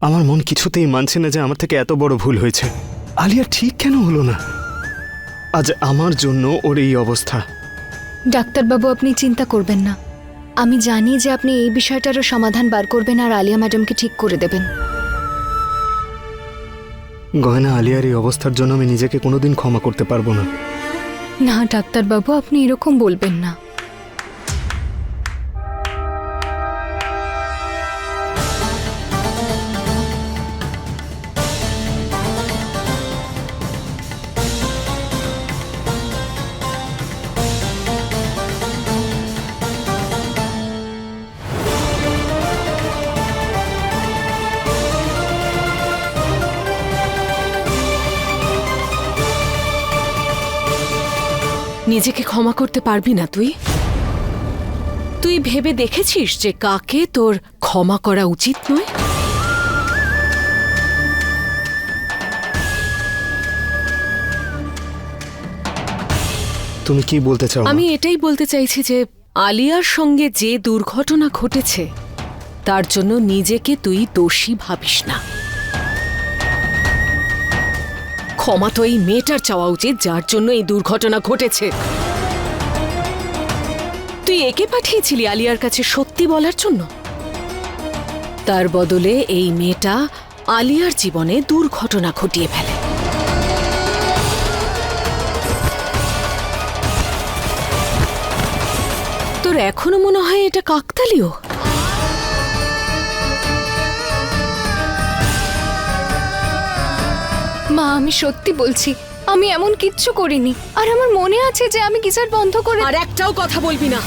আমার মন কিছুতেই মানছে না যে আমার থেকে এত বড় ভুল হয়েছে। আলিয়া ঠিক কেন হলো না? আজ আমার জন্য ওর এই অবস্থা। ডাক্তারবাবু, আপনি চিন্তা করবেন না। আমি জানি যে আপনি এই বিষয়টারও সমাধান বার করবেন আর আলিয়া ম্যাডামকে ঠিক করে দেবেন। গয়না, আলিয়ার এই অবস্থার জন্য আমি নিজেকে কোনোদিন ক্ষমা করতে পারবো না। না ডাক্তারবাবু, আপনি এরকম বলবেন না। নিজেকে ক্ষমা করতে পারবি না তুই? তুই ভেবে দেখেছিস যে কাকে তোর ক্ষমা করা উচিত নয়? তুমি কি বলতে চাও? আমি এটাই বলতে চাইছি যে আলিয়ার সঙ্গে যে দুর্ঘটনা ঘটেছে তার জন্য নিজেকে তুই দোষী ভাবিস না। ক্ষমা তো এই মেয়েটার চাওয়া উচিত যার জন্য এই দুর্ঘটনা ঘটেছে। তুই একে পাঠিয়েছিলি আলিয়ার কাছে সত্যি বলার জন্য। তার বদলে এই মেয়েটা আলিয়ার জীবনে দুর্ঘটনা ঘটিয়ে ফেলে। তোর এখনো মনে হয় এটা কাকতালীয়? মা, আমি সত্যি বলছি, আমি এমন কিচ্ছু করিনি। আর আমার মনে আছে যে আমি কিসার বন্ধ করে। আর একটাও কথা বলবি না।